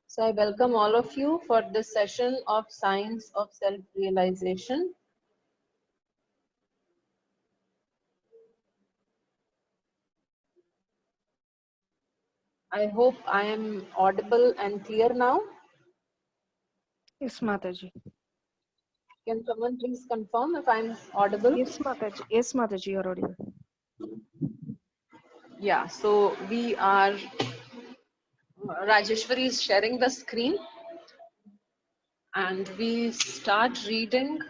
So I welcome all of you for this session of Science of Self-Realization. I hope I am audible and clear now. Yes, Mataji. Can someone please confirm if I'm audible? Yes, Mataji. Yes, Mataji, you're audible. Yeah, so we are, Rajeshwari is sharing the screen and we start reading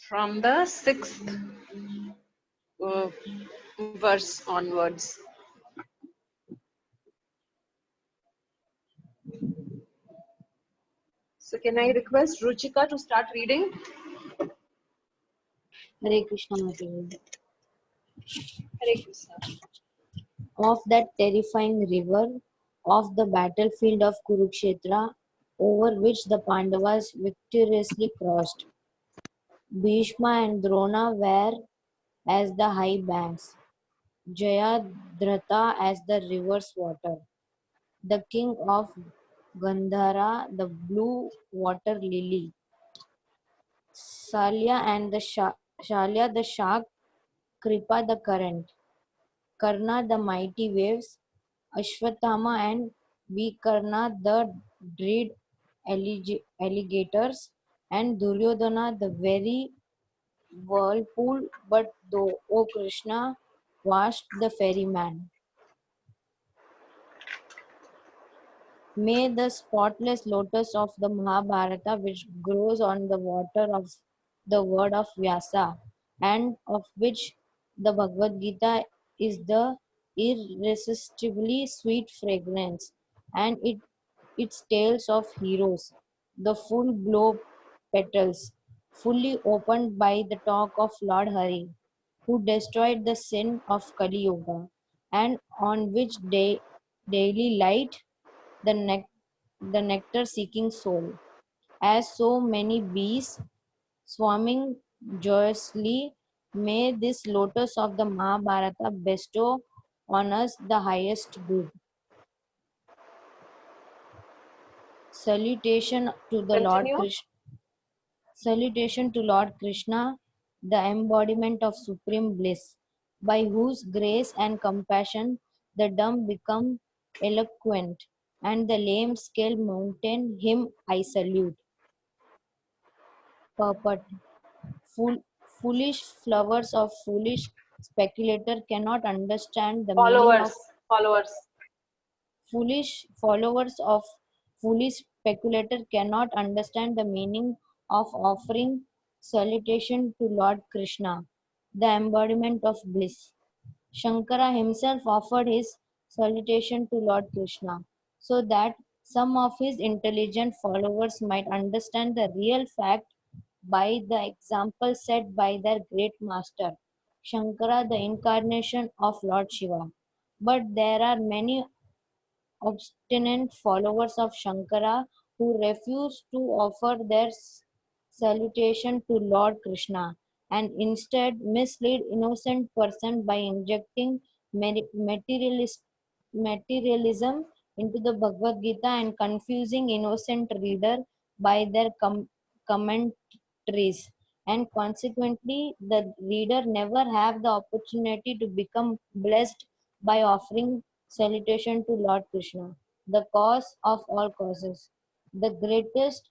from the 6th verse onwards. So can I request Ruchika to start reading? Hare Krishna Mataji. Hare Krishna. Of that terrifying river, of the battlefield of Kurukshetra, over which the Pandavas victoriously crossed. Bhishma and Drona were as the high banks, Jayadratha as the river's water, the king of Gandhara, the blue water lily, Shalya the shark, Kripa the current, Karna the mighty waves, Ashwatthama and Vikarna the dread alligators, and Duryodhana the very whirlpool, but thou, O Krishna, wast the ferryman. May the spotless lotus of the Mahabharata, which grows on the water of the word of Vyasa, and of which the Bhagavad Gita is the irresistibly sweet fragrance, and its tales of heroes, the full blow petals, fully opened by the talk of Lord Hari, who destroyed the sin of Kali Yuga, and on which daily light the nectar seeking soul. As so many bees swarming joyously, may this lotus of the Mahabharata bestow on us the highest good. Salutation to the Lord Continue. Krishna. Salutation to Lord Krishna, the embodiment of supreme bliss, by whose grace and compassion the dumb become eloquent, and the lame scale mountain. Him I salute. Purport. Foolish flowers of foolish speculator cannot understand the meaning of Followers. foolish followers of foolish speculator cannot understand the meaning of offering salutation to Lord Krishna, the embodiment of bliss. Shankara himself offered his salutation to Lord Krishna so that some of his intelligent followers might understand the real fact by the example set by their great master, Shankara, the incarnation of Lord Shiva. But there are many obstinate followers of Shankara who refuse to offer their salutation to Lord Krishna and instead mislead innocent person by injecting materialism into the Bhagavad Gita and confusing innocent reader by their commentaries, and consequently the reader never have the opportunity to become blessed by offering salutation to Lord Krishna, the cause of all causes. The greatest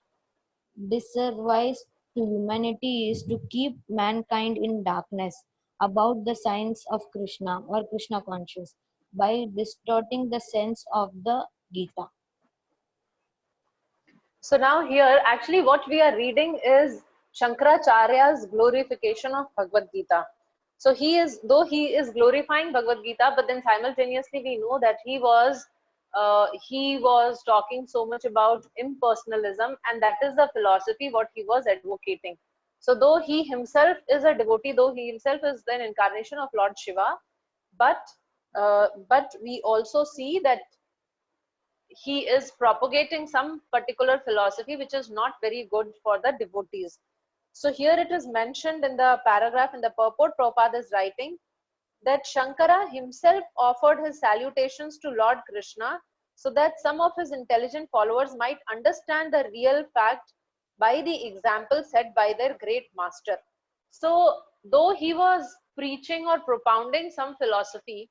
disservice to humanity is to keep mankind in darkness about the science of Krishna or Krishna conscious by distorting the sense of the Gita. So now here, actually what we are reading is Shankaracharya's glorification of Bhagavad Gita. So though he is glorifying Bhagavad Gita, but then simultaneously we know that he was talking so much about impersonalism, and that is the philosophy what he was advocating. So though he himself is a devotee, though he himself is an incarnation of Lord Shiva, but we also see that he is propagating some particular philosophy which is not very good for the devotees. So here it is mentioned in the paragraph in the purport, Prabhupada is writing that Shankara himself offered his salutations to Lord Krishna so that some of his intelligent followers might understand the real fact by the example set by their great master. So, though he was preaching or propounding some philosophy,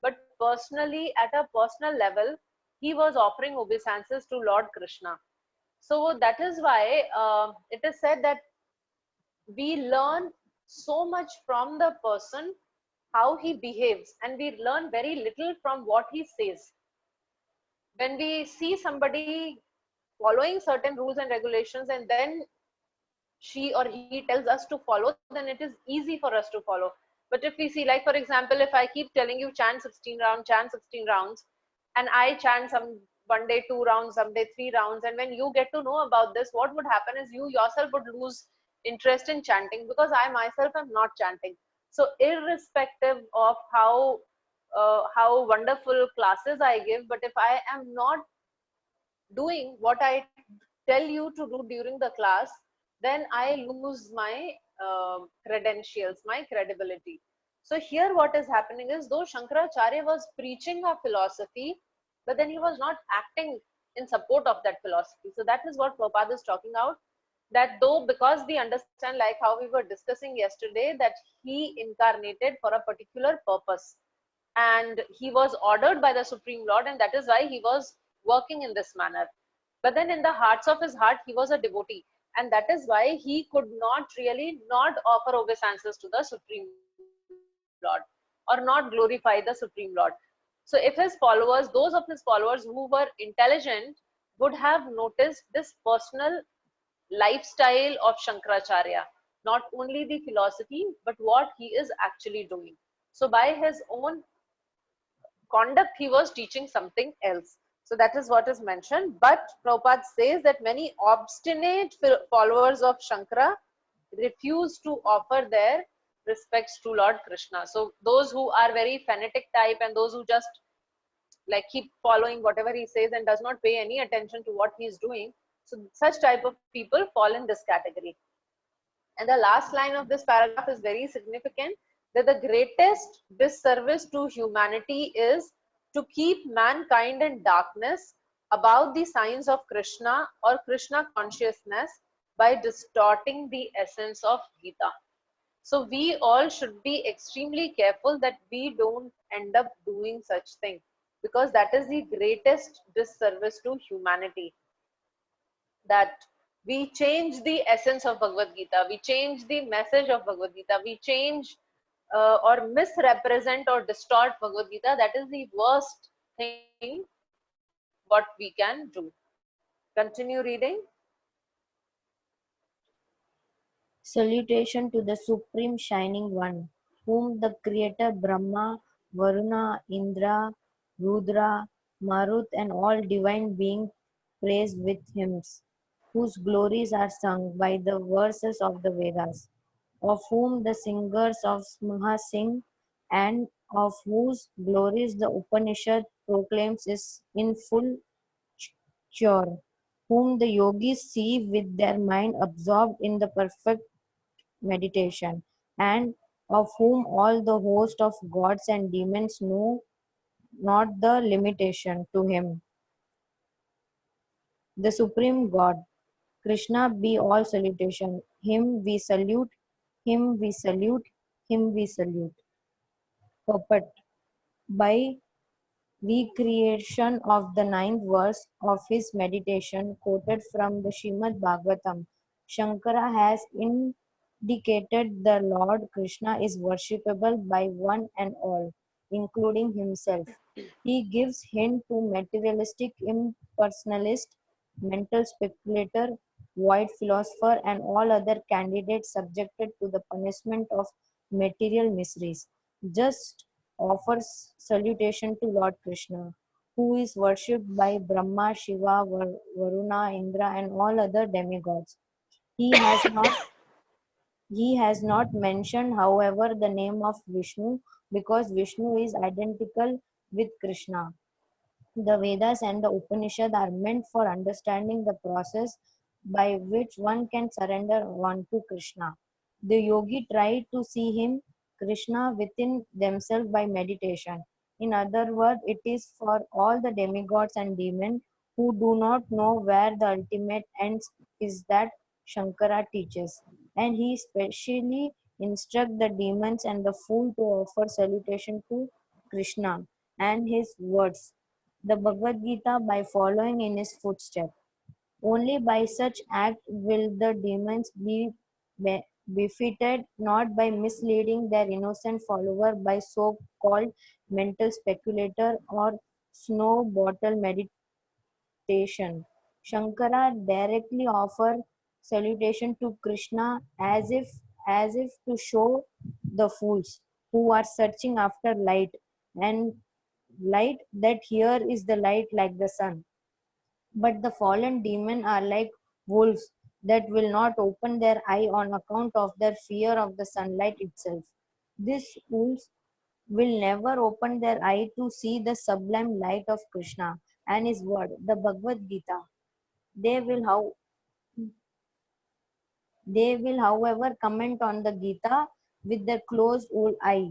but personally, at a personal level, he was offering obeisances to Lord Krishna. So, that is why it is said that we learn so much from the person, how he behaves, and we learn very little from what he says. When we see somebody following certain rules and regulations and then she or he tells us to follow, then it is easy for us to follow. But if we see, like for example, if I keep telling you chant 16 rounds, chant 16 rounds, and I chant some one day 2 rounds, someday 3 rounds, and when you get to know about this, what would happen is you yourself would lose interest in chanting because I myself am not chanting. So irrespective of how wonderful classes I give, but if I am not doing what I tell you to do during the class, then I lose my credentials, my credibility. So here what is happening is, though Shankaracharya was preaching a philosophy, but then he was not acting in support of that philosophy. So that is what Prabhupada is talking about, that though, because we understand, like how we were discussing yesterday, that he incarnated for a particular purpose and he was ordered by the Supreme Lord, and that is why he was working in this manner. But then in the hearts of his heart, he was a devotee, and that is why he could not really not offer obeisances to the Supreme Lord or not glorify the Supreme Lord. So if his followers, those of his followers who were intelligent, would have noticed this personal lifestyle of Shankaracharya, not only the philosophy, but what he is actually doing. So by his own conduct, he was teaching something else. So that is what is mentioned. But Prabhupada says that many obstinate followers of Shankara refuse to offer their respects to Lord Krishna. So those who are very fanatic type and those who just like keep following whatever he says and does not pay any attention to what he is doing, so such type of people fall in this category. And the last line of this paragraph is very significant, that the greatest disservice to humanity is to keep mankind in darkness about the signs of Krishna or Krishna consciousness by distorting the essence of Gita. So we all should be extremely careful that we don't end up doing such thing, because that is the greatest disservice to humanity, that we change the essence of Bhagavad Gita, we change the message of Bhagavad Gita, we change or misrepresent or distort Bhagavad Gita. That is the worst thing what we can do. Continue reading. Salutation to the Supreme Shining One, whom the Creator Brahma, Varuna, Indra, Rudra, Marut, and all divine beings praise with hymns, whose glories are sung by the verses of the Vedas, of whom the singers of Smaha sing, and of whose glories the Upanishad proclaims is in full cure, whom the yogis see with their mind absorbed in the perfect meditation, and of whom all the host of gods and demons know not the limitation to him, the Supreme God. Krishna be all salutation. Him we salute, him we salute, him we salute. Purport. By recreation of the ninth verse of his meditation quoted from the Srimad Bhagavatam, Shankara has indicated the Lord Krishna is worshipable by one and all, including himself. He gives hint to materialistic impersonalist, mental speculator, void philosopher, and all other candidates subjected to the punishment of material miseries. Just offers salutation to Lord Krishna, who is worshipped by Brahma, Shiva, Varuna, Indra, and all other demigods. He has not he has not mentioned, however, the name of Vishnu, because Vishnu is identical with Krishna. The Vedas and the Upanishad are meant for understanding the process by which one can surrender one to Krishna. The yogi tried to see him, Krishna within themselves by meditation. In other words, it is for all the demigods and demons who do not know where the ultimate ends is that Shankara teaches. And he specially instructs the demons and the fool to offer salutation to Krishna and his words, the Bhagavad Gita, by following in his footsteps. Only by such act will the demons be befitted, not by misleading their innocent follower by so-called mental speculator or snow bottle meditation. Shankara directly offer salutation to Krishna as if to show the fools who are searching after and light that here is the light like the sun. But the fallen demons are like wolves that will not open their eye on account of their fear of the sunlight itself. These wolves will never open their eye to see the sublime light of Krishna and his word, the Bhagavad Gita. They will, how, they will, however, comment on the Gita with their closed old eye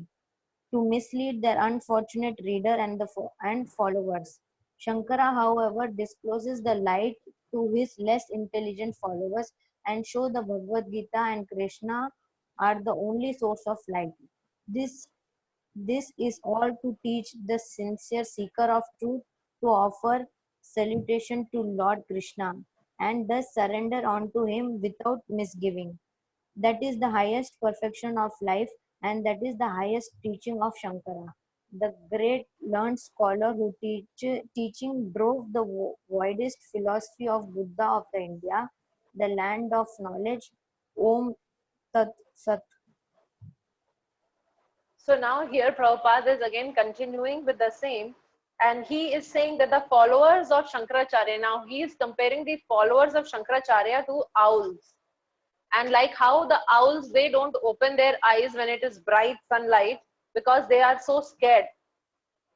to mislead their unfortunate reader and followers. Shankara, however, discloses the light to his less intelligent followers and show the Bhagavad Gita and Krishna are the only source of light. This this is all to teach the sincere seeker of truth to offer salutation to Lord Krishna and thus surrender unto him without misgiving. That is the highest perfection of life, and that is the highest teaching of Shankara. The great learned scholar who teaching drove the widest philosophy of Buddha of the India, the land of knowledge. Om Tat Sat. So now here Prabhupada is again continuing with the same, and he is saying that the followers of Shankaracharya, now he is comparing the followers of Shankaracharya to owls. And like how the owls, they don't open their eyes when it is bright sunlight because they are so scared.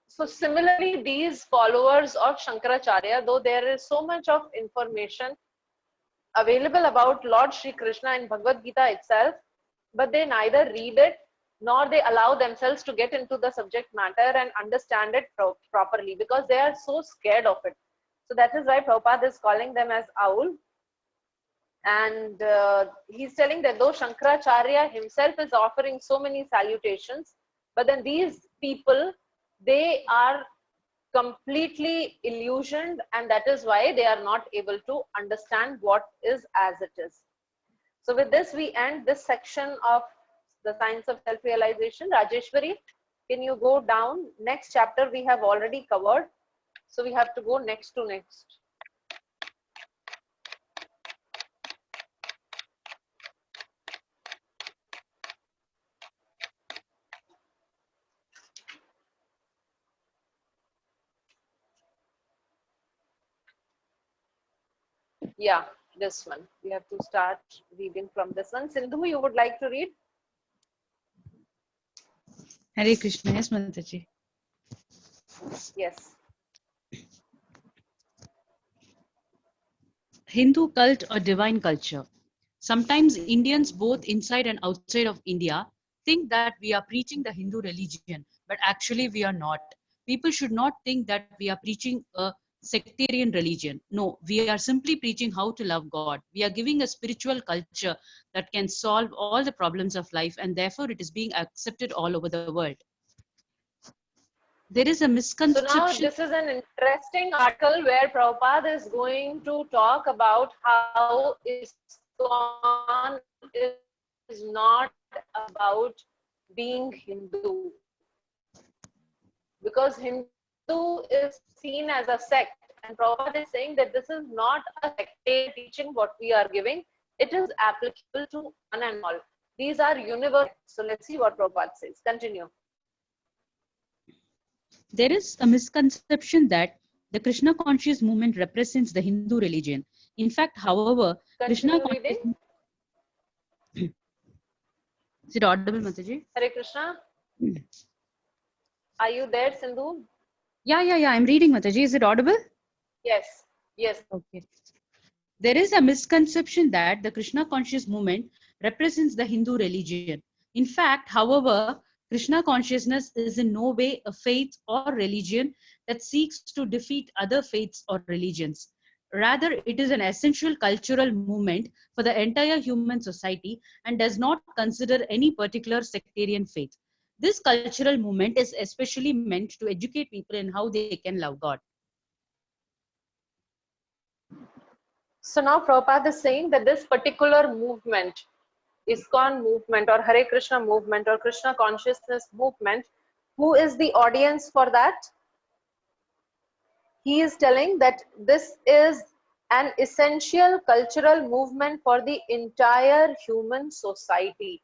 So similarly, these followers of Shankaracharya, though there is so much of information available about Lord Shri Krishna in Bhagavad Gita itself, but they neither read it nor they allow themselves to get into the subject matter and understand it properly because they are so scared of it. So that is why Prabhupada is calling them as owl. And he's telling that though Shankaracharya himself is offering so many salutations, but then these people, they are completely illusioned, and that is why they are not able to understand what is as it is. So with this, we end this section of the science of self-realization. Rajeshwari, can you go down? Next chapter we have already covered, so we have to go next to next. Yeah, this one. We have to start reading from this one. Sindhu, you would like to read? Hare Krishna, yes, Mataji. Yes. Hindu cult or divine culture. Sometimes Indians, both inside and outside of India, think that we are preaching the Hindu religion, but actually we are not. People should not think that we are preaching a sectarian religion. No, we are simply preaching how to love God. We are giving a spiritual culture that can solve all the problems of life, and therefore it is being accepted all over the world. There is a misconception. So now this is an interesting article where Prabhupada is going to talk about how ISKCON is not about being Hindu. Because Hindu is seen as a sect, and Prabhupada is saying that this is not a sectarian teaching what we are giving. It is applicable to one and all. These are universal. So let's see what Prabhupada says. Continue. There is a misconception that the Krishna conscious movement represents the Hindu religion. In fact, however, Continue Krishna reading. Is it audible, Mataji? Hare Krishna. Are you there, Sindhu? Yeah. I'm reading, Mataji. Is it audible? Yes. Yes. Okay. There is a misconception that the Krishna conscious movement represents the Hindu religion. In fact, however, Krishna consciousness is in no way a faith or religion that seeks to defeat other faiths or religions. Rather, it is an essential cultural movement for the entire human society and does not consider any particular sectarian faith. This cultural movement is especially meant to educate people in how they can love God. So now Prabhupada is saying that this particular movement, ISKCON movement or Hare Krishna movement or Krishna consciousness movement, who is the audience for that? He is telling that this is an essential cultural movement for the entire human society.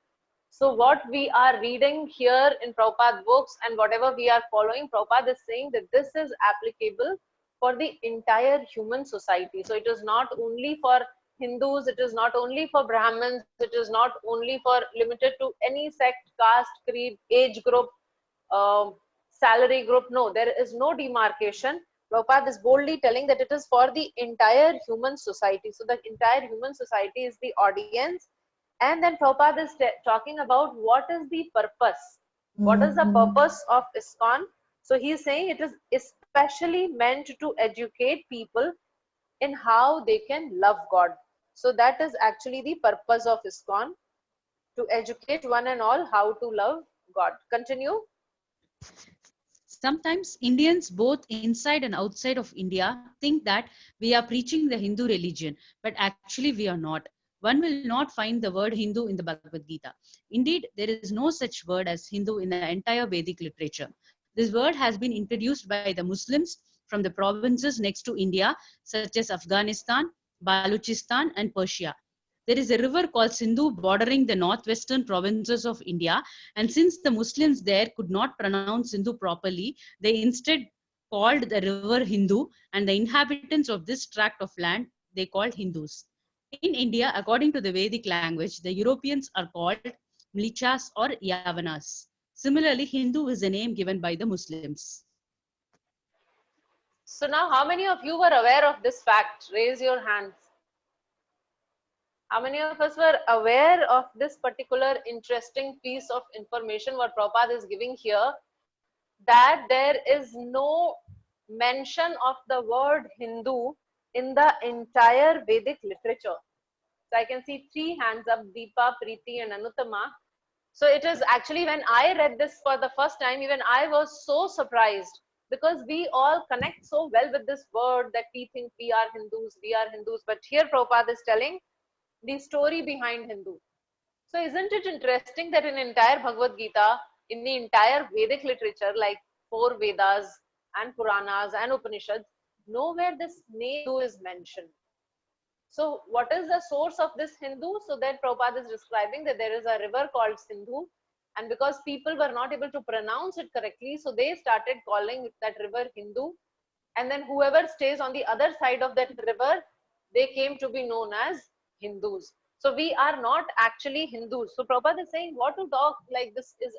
So what we are reading here in Prabhupada books and whatever we are following, Prabhupada is saying that this is applicable for the entire human society. So it is not only for Hindus, it is not only for Brahmins, it is not only for limited to any sect, caste, creed, age group, salary group. No, there is no demarcation. Prabhupada is boldly telling that it is for the entire human society. So the entire human society is the audience. And then Prabhupada is talking about what is the purpose. What is the purpose of ISKCON? So he is saying it is especially meant to educate people in how they can love God. So that is actually the purpose of ISKCON, to educate one and all how to love God. Continue. Sometimes Indians, both inside and outside of India, think that we are preaching the Hindu religion, but actually we are not. One will not find the word Hindu in the Bhagavad Gita. Indeed, there is no such word as Hindu in the entire Vedic literature. This word has been introduced by the Muslims from the provinces next to India, such as Afghanistan, Balochistan, and Persia. There is a river called Sindhu bordering the northwestern provinces of India, and since the Muslims there could not pronounce Sindhu properly, they instead called the river Hindu, and the inhabitants of this tract of land they called Hindus. In India, according to the Vedic language, the Europeans are called Mlichas or Yavanas. Similarly, Hindu is a name given by the Muslims. So now how many of you were aware of this fact? Raise your hands. How many of us were aware of this particular interesting piece of information what Prabhupada is giving here, that there is no mention of the word Hindu in the entire Vedic literature? So I can see 3 hands up, Deepa, Preeti and Anutama. So it is actually, when I read this for the first time, even I was so surprised, because we all connect so well with this word that we think we are Hindus, but here Prabhupada is telling the story behind Hindu. So isn't it interesting that in entire Bhagavad Gita, in the entire Vedic literature, like 4 Vedas and Puranas and Upanishads, nowhere this name Hindu is mentioned. So what is the source of this Hindu? So that Prabhupada is describing that there is a river called Sindhu, and because people were not able to pronounce it correctly, so they started calling that river Hindu, and then whoever stays on the other side of that river, they came to be known as Hindus. So we are not actually Hindus. So Prabhupada is saying, what to talk like this is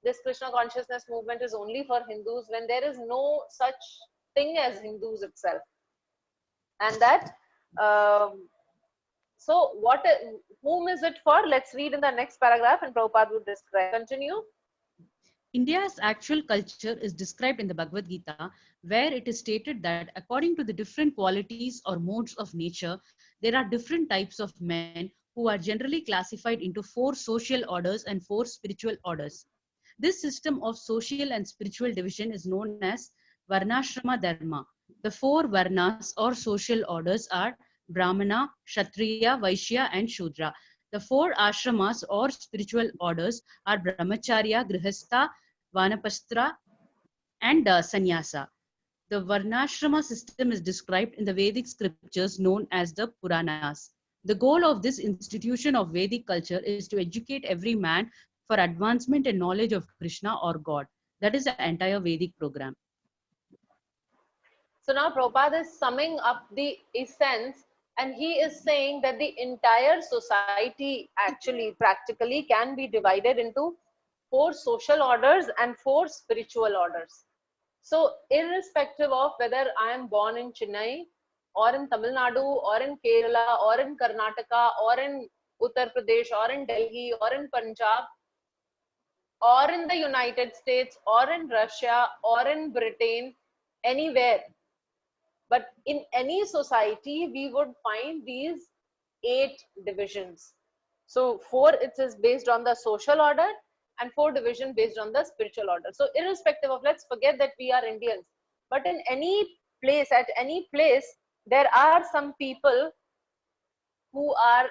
this Krishna consciousness movement is only for Hindus, when there is no such thing as Hindus itself. And that so whom is it for? Let's read in the next paragraph and Prabhupada would describe. Continue. India's actual culture is described in the Bhagavad Gita, where it is stated that according to the different qualities or modes of nature, there are different types of men who are generally classified into 4 social orders and 4 spiritual orders. This system of social and spiritual division is known as Varnashrama Dharma. The 4 Varnas or social orders are Brahmana, Kshatriya, Vaishya and Shudra. The 4 ashramas or spiritual orders are Brahmacharya, Grihastha, Vanapastra and Sannyasa. The Varnashrama system is described in the Vedic scriptures known as the Puranas. The goal of this institution of Vedic culture is to educate every man for advancement and knowledge of Krishna or God. That is the entire Vedic program. So now Prabhupada is summing up the essence, and he is saying that the entire society actually practically can be divided into 4 social orders and 4 spiritual orders. So irrespective of whether I am born in Chennai or in Tamil Nadu or in Kerala or in Karnataka or in Uttar Pradesh or in Delhi or in Punjab, or in the United States, or in Russia, or in Britain, anywhere. But in any society, we would find these 8 divisions. So 4 it is based on the social order, and 4 division based on the spiritual order. So irrespective of, let's forget that we are Indians, but in any place, at any place, there are some people who are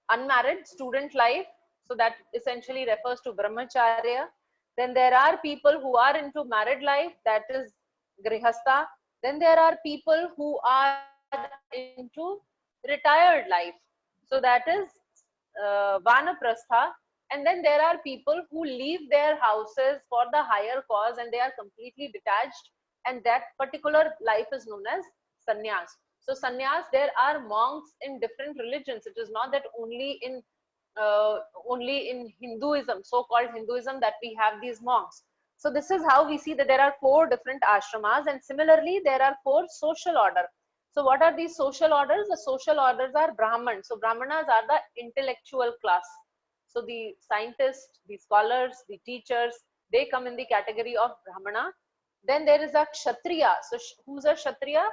unmarried, student life, so that essentially refers to brahmacharya. Then there are people who are into married life, that is grihastha. Then there are people who are into retired life, so that is vanaprastha. And then there are people who leave their houses for the higher cause and they are completely detached, and that particular life is known as sannyas. So sannyas, there are monks in different religions. It is not that only in Hinduism, so-called Hinduism, that we have these monks. So this is how we see that there are 4 different ashramas, and similarly there are 4 social order. So what are these social orders? The social orders are Brahman. So Brahmanas are the intellectual class. So the scientists, the scholars, the teachers, they come in the category of Brahmana. Then there is a Kshatriya. So who's a Kshatriya?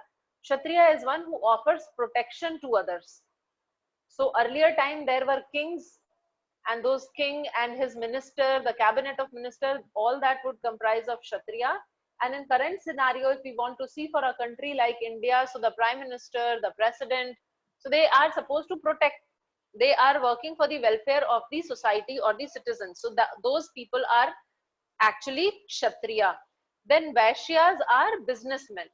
Kshatriya is one who offers protection to others. So earlier time there were kings, and those king and his minister, the cabinet of minister, all that would comprise of Kshatriya. And in current scenario, if we want to see for a country like India, so the prime minister, the president, so they are supposed to protect. They are working for the welfare of the society or the citizens. So those people are actually Kshatriya. Then Vaishyas are businessmen.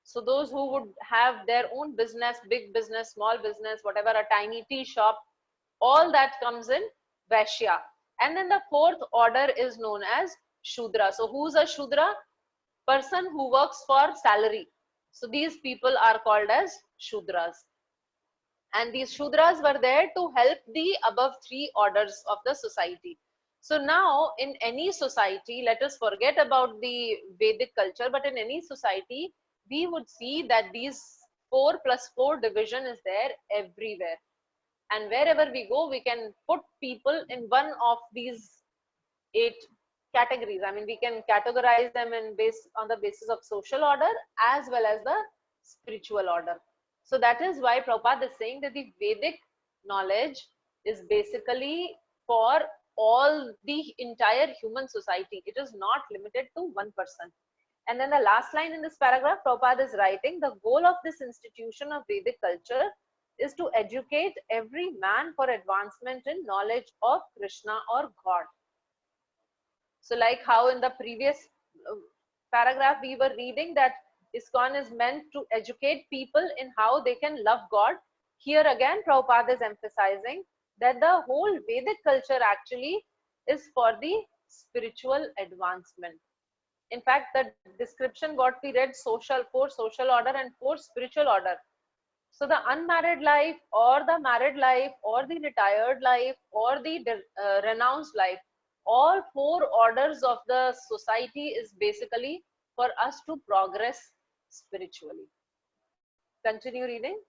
So those who would have their own business, big business, small business, whatever, a tiny tea shop, all that comes in Vaishya. And then the 4th order is known as Shudra. So who's a Shudra? Person who works for salary. So these people are called as Shudras. And these Shudras were there to help the above 3 orders of the society. So now in any society, let us forget about the Vedic culture, but in any society, we would see that these 4 plus 4 division is there everywhere. And wherever we go, we can put people in one of these 8 categories. I mean, we can categorize them on the basis of social order as well as the spiritual order. So that is why Prabhupada is saying that the Vedic knowledge is basically for all the entire human society. It is not limited to one person. And then the last line in this paragraph, Prabhupada is writing, the goal of this institution of Vedic culture is to educate every man for advancement in knowledge of Krishna or God. So like how in the previous paragraph we were reading that ISKCON is meant to educate people in how they can love God. Here again, Prabhupada is emphasizing that the whole Vedic culture actually is for the spiritual advancement. In fact, the description what we read, 4 social order and 4 spiritual order. So the unmarried life or the married life or the retired life or the renounced life, all 4 orders of the society is basically for us to progress spiritually. Continue reading.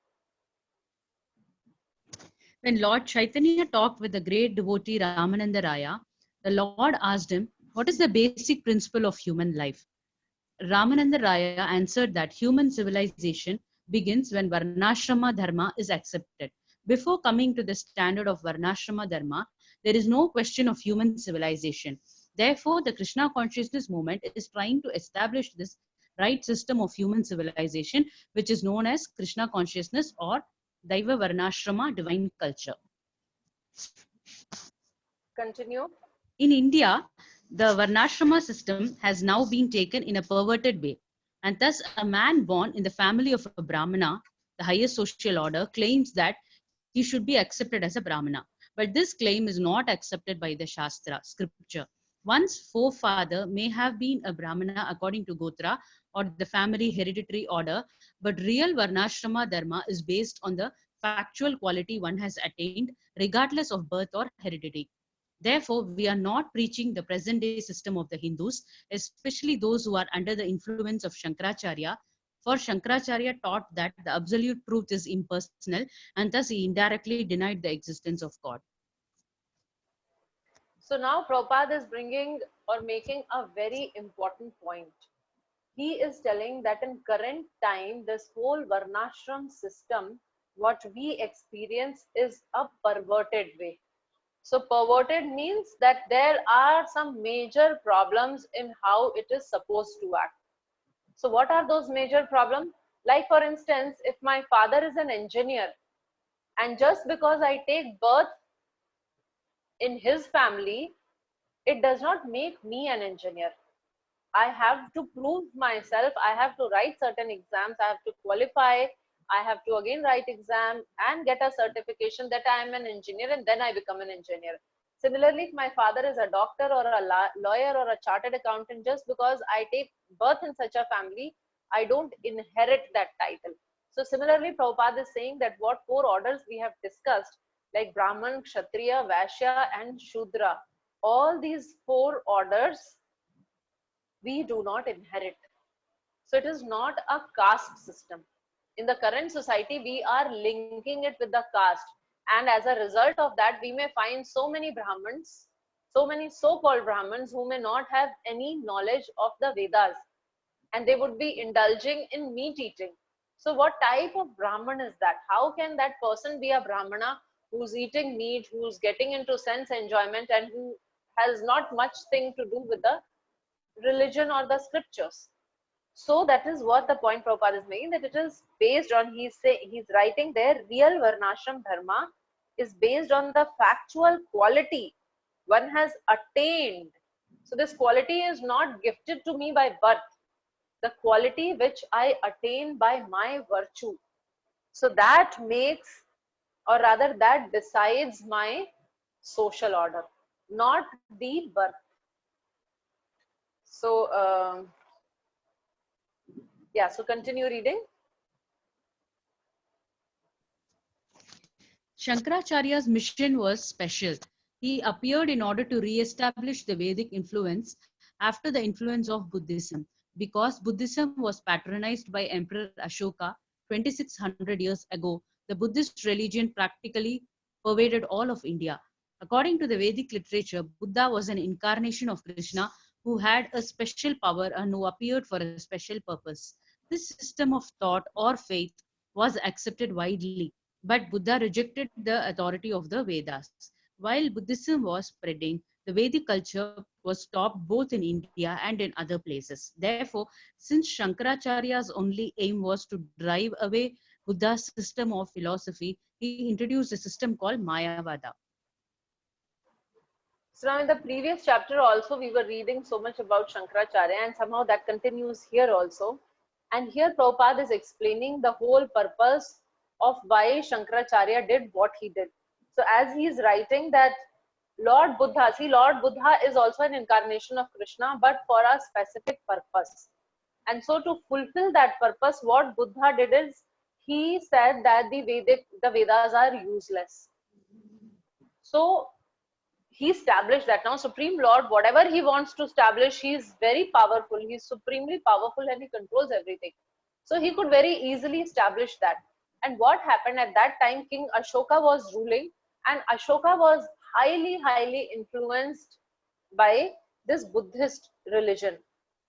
When Lord Chaitanya talked with the great devotee Ramananda Raya, the Lord asked him, what is the basic principle of human life? Ramananda Raya answered that human civilization begins when Varnashrama Dharma is accepted. Before coming to the standard of Varnashrama Dharma, there is no question of human civilization. Therefore, the Krishna consciousness movement is trying to establish this right system of human civilization, which is known as Krishna consciousness or Daiva Varnashrama divine culture. Continue. In India, the Varnashrama system has now been taken in a perverted way, and thus a man born in the family of a Brahmana, the highest social order, claims that he should be accepted as a Brahmana. But this claim is not accepted by the Shastra, scripture. One's forefather may have been a Brahmana according to Gotra or the family hereditary order, but real Varnashrama Dharma is based on the factual quality one has attained, regardless of birth or heredity. Therefore, we are not preaching the present day system of the Hindus, especially those who are under the influence of Shankaracharya. For Shankaracharya taught that the absolute truth is impersonal, and thus he indirectly denied the existence of God. So now Prabhupada is bringing or making a very important point. He is telling that in current time, this whole Varnashram system, what we experience is a perverted way. So perverted means that there are some major problems in how it is supposed to act. So what are those major problems? Like for instance, if my father is an engineer and just because I take birth in his family, it does not make me an engineer. I have to prove myself. I have to write certain exams. I have to qualify. I have to again write exam and get a certification that I am an engineer, and then I become an engineer. Similarly, if my father is a doctor or a lawyer or a chartered accountant, just because I take birth in such a family, I don't inherit that title. So similarly, Prabhupada is saying that what four orders we have discussed, like Brahman, Kshatriya, Vaishya, and Shudra, all these four orders we do not inherit. So it is not a caste system. In the current society, we are linking it with the caste. And as a result of that, we may find so many Brahmins, so many so-called Brahmins who may not have any knowledge of the Vedas. And they would be indulging in meat eating. So what type of Brahman is that? How can that person be a Brahmana who's eating meat, who's getting into sense enjoyment, and who has not much thing to do with the religion or the scriptures? So that is what the point Prabhupada is making, that it is based on, he's writing there, real Varnashram Dharma is based on the factual quality one has attained. So this quality is not gifted to me by birth, the quality which I attain by my virtue. So that makes, or rather that decides my social order, not the birth. So yeah, so continue reading. Shankaracharya's mission was special. He appeared in order to re-establish the Vedic influence after the influence of Buddhism. Because Buddhism was patronized by Emperor Ashoka 2600 years ago, the Buddhist religion practically pervaded all of India. According to the Vedic literature, Buddha was an incarnation of Krishna who had a special power and who appeared for a special purpose. This system of thought or faith was accepted widely, but Buddha rejected the authority of the Vedas. While Buddhism was spreading, the Vedic culture was stopped both in India and in other places. Therefore, since Shankaracharya's only aim was to drive away Buddha's system of philosophy, he introduced a system called Mayavada. So now in the previous chapter also we were reading so much about Shankaracharya, and somehow that continues here also. And here Prabhupada is explaining the whole purpose of why Shankaracharya did what he did. So as he is writing that Lord Buddha, see, Lord Buddha is also an incarnation of Krishna, but for a specific purpose. And so to fulfill that purpose, what Buddha did is he said that the Vedas are useless. So he established that. Now Supreme Lord, whatever he wants to establish, he is very powerful. He is supremely powerful and he controls everything. So he could very easily establish that. And what happened at that time, King Ashoka was ruling, and Ashoka was highly influenced by this Buddhist religion.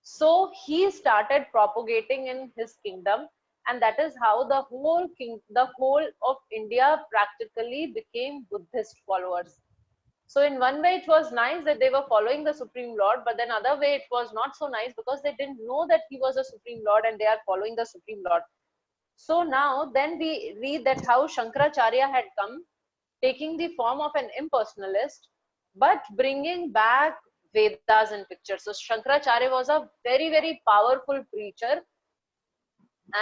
So he started propagating in his kingdom, and that is how the whole of India practically became Buddhist followers. So in one way it was nice that they were following the Supreme Lord, but then other way it was not so nice because they didn't know that he was a Supreme Lord and they are following the Supreme Lord. So now then we read that how Shankaracharya had come, taking the form of an impersonalist, but bringing back Vedas in picture. So Shankaracharya was a very powerful preacher,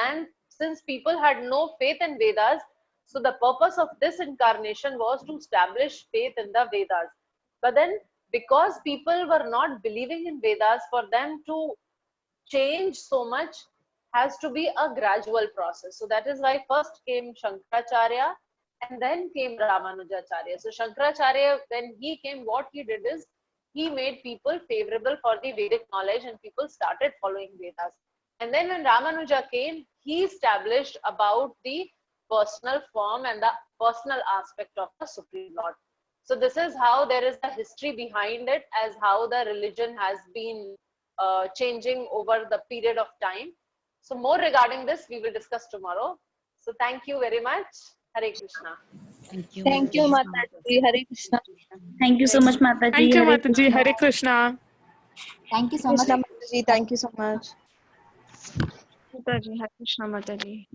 and since people had no faith in Vedas, so the purpose of this incarnation was to establish faith in the Vedas. But then because people were not believing in Vedas, for them to change so much has to be a gradual process. So that is why first came Shankaracharya and then came Ramanujacharya. So Shankaracharya, when he came, what he did is he made people favorable for the Vedic knowledge and people started following Vedas. And then when Ramanuja came, he established about the personal form and the personal aspect of the Supreme Lord. So this is how there is a history behind it, as how the religion has been changing over the period of time. So more regarding this we will discuss tomorrow. So thank you very much. Hare Krishna. Thank you, Thank you, Mataji. Mataji. Hare Krishna. Thank you so much, Mataji. Thank you, Hare Mataji. Krishna. Hare Krishna. Thank you so much. Krishna Mataji, thank you so much. Mataji, Hare Krishna Mataji.